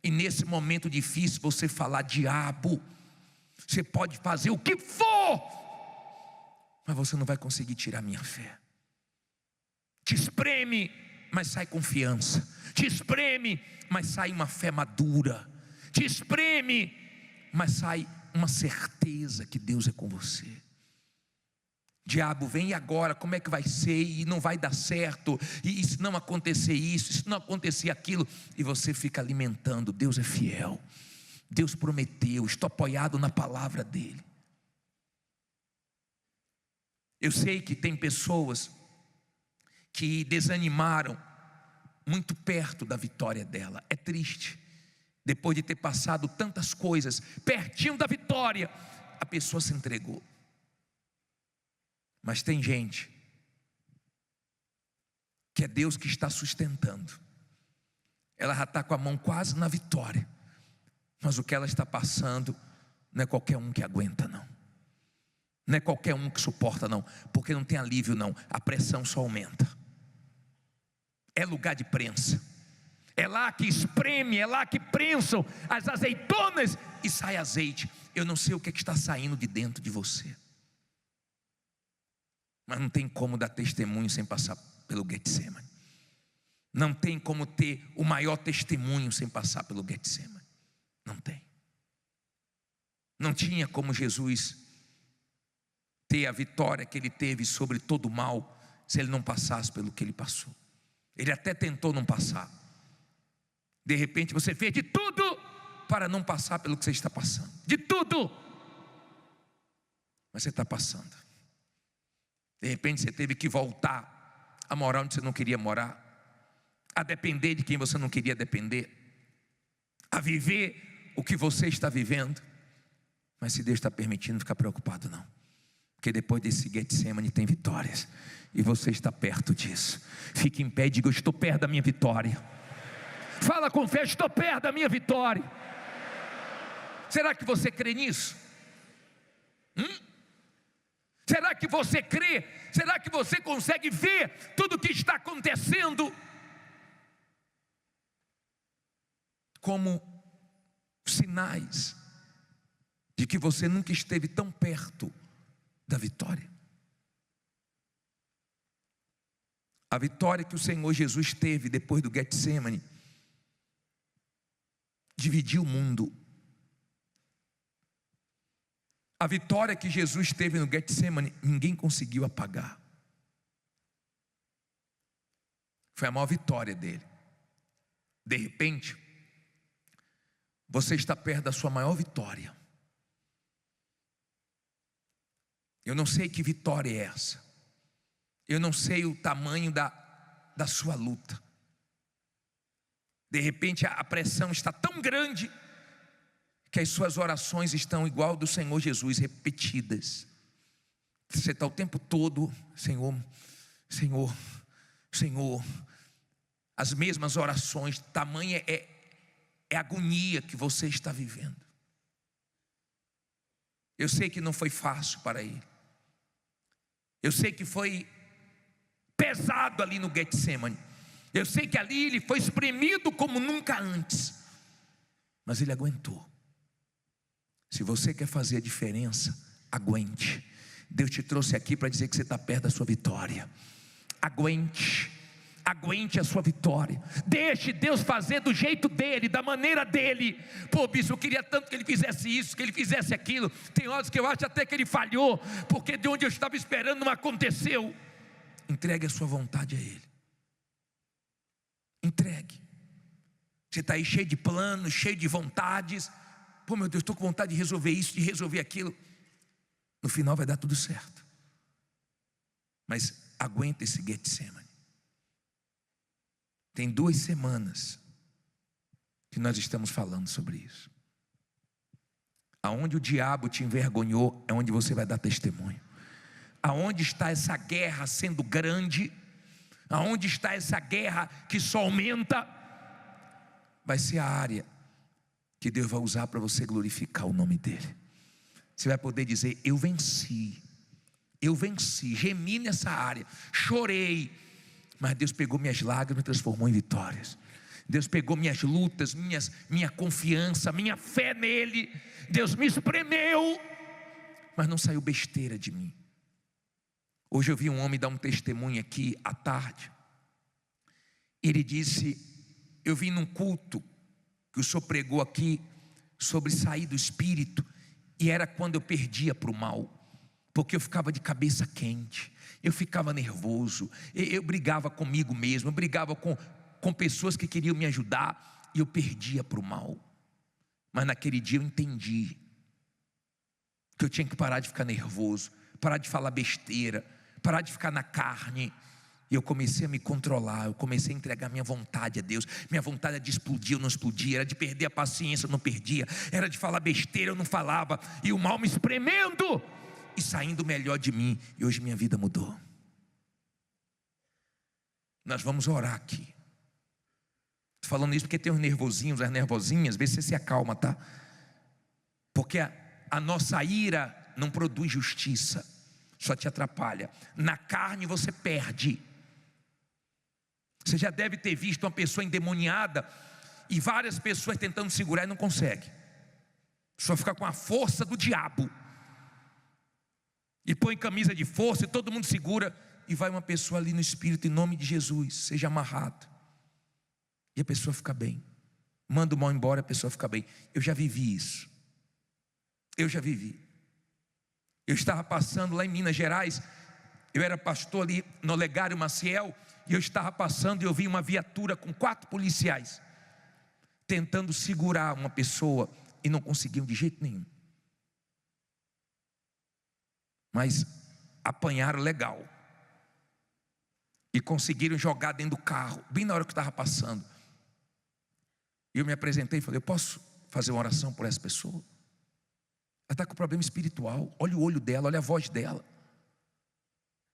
E nesse momento difícil você falar: diabo, você pode fazer o que for, mas você não vai conseguir tirar minha fé. Te espreme, mas sai confiança. Te espreme, mas sai uma fé madura. Te espreme, mas sai uma certeza que Deus é com você. Diabo, vem, e agora? Como é que vai ser? E não vai dar certo. E se não acontecer isso, se não acontecer aquilo, e você fica alimentando. Deus é fiel, Deus prometeu, estou apoiado na palavra dele. Eu sei que tem pessoas que desanimaram muito perto da vitória dela. É triste, depois de ter passado tantas coisas, pertinho da vitória, a pessoa se entregou. Mas tem gente que é Deus que está sustentando. Ela já está com a mão quase na vitória, mas o que ela está passando não é qualquer um que aguenta, não. Não é qualquer um que suporta, não. Porque não tem alívio, não. A pressão só aumenta. É lugar de prensa. É lá que espreme, é lá que prensam as azeitonas e sai azeite. Eu não sei o que está saindo de dentro de você, mas não tem como dar testemunho sem passar pelo Getsemane. Não tem como ter o maior testemunho sem passar pelo Getsemane. Não tem. Não tinha como Jesus ter a vitória que ele teve sobre todo o mal se ele não passasse pelo que ele passou. Ele até tentou não passar. De repente você fez de tudo para não passar pelo que você está passando. De tudo. Mas você está passando. De repente você teve que voltar a morar onde você não queria morar, a depender de quem você não queria depender, a viver o que você está vivendo. Mas se Deus está permitindo, não fica preocupado, não, porque depois desse Getsemane tem vitórias, e você está perto disso. Fique em pé e diga: eu estou perto da minha vitória. Fala com fé: estou perto da minha vitória. Será que você crê nisso? Será que você crê? Será que você consegue ver tudo o que está acontecendo como sinais de que você nunca esteve tão perto da vitória? A vitória que o Senhor Jesus teve depois do Getsemane dividiu o mundo. A vitória que Jesus teve no Getsemane, ninguém conseguiu apagar. Foi a maior vitória dele. De repente, você está perto da sua maior vitória. Eu não sei que vitória é essa. Eu não sei o tamanho da sua luta. De repente a pressão está tão grande que as suas orações estão igual do Senhor Jesus, repetidas. Você está o tempo todo: Senhor, Senhor, Senhor. As mesmas orações, tamanha é a agonia que você está vivendo. Eu sei que não foi fácil para ele. Eu sei que foi pesado ali no Getsemane. Eu sei que ali ele foi espremido como nunca antes, mas ele aguentou. Se você quer fazer a diferença, aguente. Deus te trouxe aqui para dizer que você está perto da sua vitória. Aguente. Aguente a sua vitória. Deixe Deus fazer do jeito dele, da maneira dele. Pô, bispo, eu queria tanto que ele fizesse isso, que ele fizesse aquilo. Tem horas que eu acho até que ele falhou, porque de onde eu estava esperando não aconteceu. Entregue a sua vontade a ele. Entregue. Você está aí cheio de planos, cheio de vontades. Pô, meu Deus, estou com vontade de resolver isso, de resolver aquilo. No final vai dar tudo certo. Mas aguenta esse Getsemane. Tem 2 semanas que nós estamos falando sobre isso. Aonde o diabo te envergonhou é onde você vai dar testemunho. Aonde está essa guerra sendo grande, Aonde está essa guerra que só aumenta, vai ser a área que Deus vai usar para você glorificar o nome dEle. Você vai poder dizer: eu venci, gemi nessa área, chorei, mas Deus pegou minhas lágrimas e transformou em vitórias. Deus pegou minhas lutas, minha confiança, minha fé nele. Deus me espremeu, mas não saiu besteira de mim. Hoje eu vi um homem dar um testemunho aqui à tarde. Ele disse: eu vim num culto que o senhor pregou aqui sobre sair do espírito, e era quando eu perdia para o mal, porque eu ficava de cabeça quente, eu ficava nervoso, eu brigava comigo mesmo, eu brigava com pessoas que queriam me ajudar, e eu perdia para o mal. Mas naquele dia eu entendi que eu tinha que parar de ficar nervoso, parar de falar besteira, parar de ficar na carne. E eu comecei a me controlar, eu comecei a entregar minha vontade a Deus. Minha vontade era de explodir, eu não explodia, era de perder a paciência, eu não perdia, era de falar besteira, eu não falava, e o mal me espremendo e saindo melhor de mim. E hoje minha vida mudou. Nós vamos orar aqui. Estou falando isso porque tem os nervosinhos, as nervosinhas. Vê se você se acalma, tá? Porque a nossa ira não produz justiça, só te atrapalha. Na carne você perde. Você já deve ter visto uma pessoa endemoniada e várias pessoas tentando segurar e não consegue. Só fica com a força do diabo, e põe camisa de força e todo mundo segura, e vai uma pessoa ali no espírito: em nome de Jesus, seja amarrado, e a pessoa fica bem. Manda o mal embora, a pessoa fica bem. Eu já vivi isso. Eu já vivi. Eu estava passando lá em Minas Gerais, eu era pastor ali no Olegário Maciel, e eu estava passando e eu vi uma viatura com 4 policiais tentando segurar uma pessoa, e não conseguiam de jeito nenhum. Mas apanharam legal e conseguiram jogar dentro do carro, bem na hora que eu estava passando. E eu me apresentei e falei: eu posso fazer uma oração por essa pessoa? Ela está com problema espiritual. Olha o olho dela, olha a voz dela.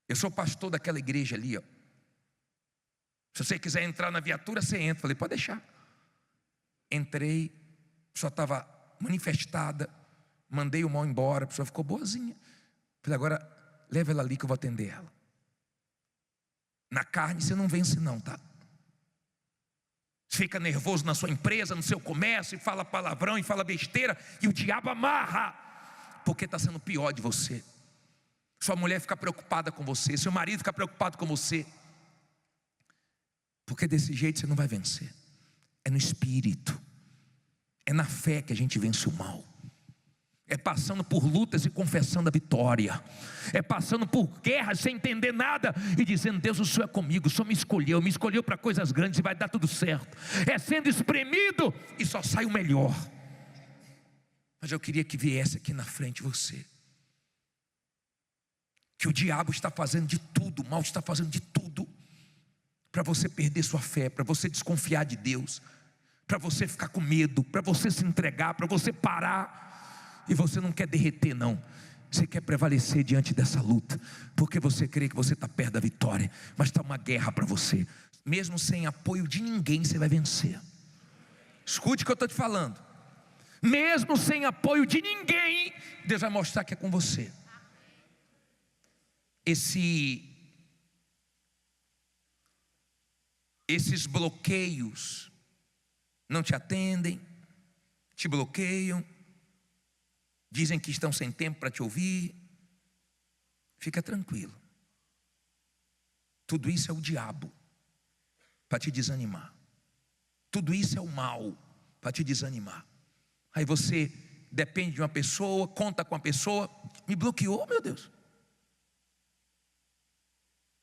Eu sou pastor daquela igreja ali, ó. Se você quiser entrar na viatura, você entra. Falei: pode deixar. Entrei, a pessoa estava manifestada, mandei o mal embora, a pessoa ficou boazinha. Falei: agora leva ela ali que eu vou atender ela. Na carne você não vence não, tá? Você fica nervoso na sua empresa, no seu comércio, e fala palavrão e fala besteira, e o diabo amarra, porque está sendo pior de você. Sua mulher fica preocupada com você, seu marido fica preocupado com você, porque desse jeito você não vai vencer. É no espírito, é na fé que a gente vence o mal. É passando por lutas e confessando a vitória. É passando por guerras sem entender nada e dizendo: Deus, o Senhor é comigo, o Senhor me escolheu para coisas grandes e vai dar tudo certo. É sendo espremido e só sai o melhor. Mas eu queria que viesse aqui na frente você, que o diabo está fazendo de tudo, o mal está fazendo de tudo para você perder sua fé, para você desconfiar de Deus, para você ficar com medo, para você se entregar, para você parar. E você não quer derreter não, você quer prevalecer diante dessa luta, porque você crê que você está perto da vitória, mas está uma guerra para você. Mesmo sem apoio de ninguém, você vai vencer. Escute o que eu estou te falando. Mesmo sem apoio de ninguém, Deus vai mostrar que é com você. Esses bloqueios não te atendem, te bloqueiam, dizem que estão sem tempo para te ouvir. Fica tranquilo. Tudo isso é o diabo para te desanimar. Tudo isso é o mal para te desanimar. Aí você depende de uma pessoa, conta com a pessoa. Me bloqueou, meu Deus.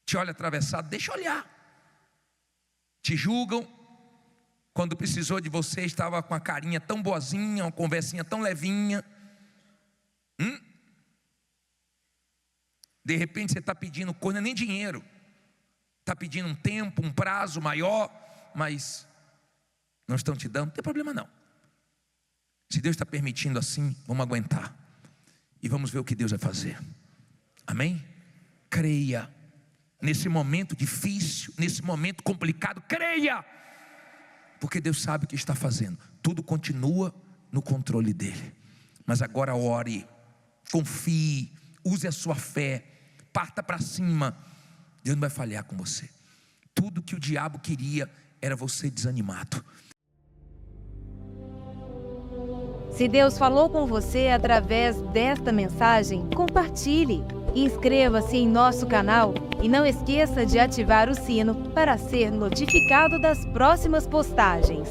Te olha atravessado, deixa olhar. Te julgam. Quando precisou de você, estava com a carinha tão boazinha, uma conversinha tão levinha. De repente você está pedindo coisa, nem dinheiro, está pedindo um tempo, um prazo maior, mas não estão te dando. Não tem problema não. Se Deus está permitindo assim, vamos aguentar e vamos ver o que Deus vai fazer. Amém? Creia, nesse momento difícil, nesse momento complicado, creia, porque Deus sabe o que está fazendo. Tudo continua no controle dele. Mas agora ore, confie, use a sua fé, parta para cima. Deus não vai falhar com você. Tudo que o diabo queria era você desanimado. Se Deus falou com você através desta mensagem, compartilhe. Inscreva-se em nosso canal e não esqueça de ativar o sino para ser notificado das próximas postagens.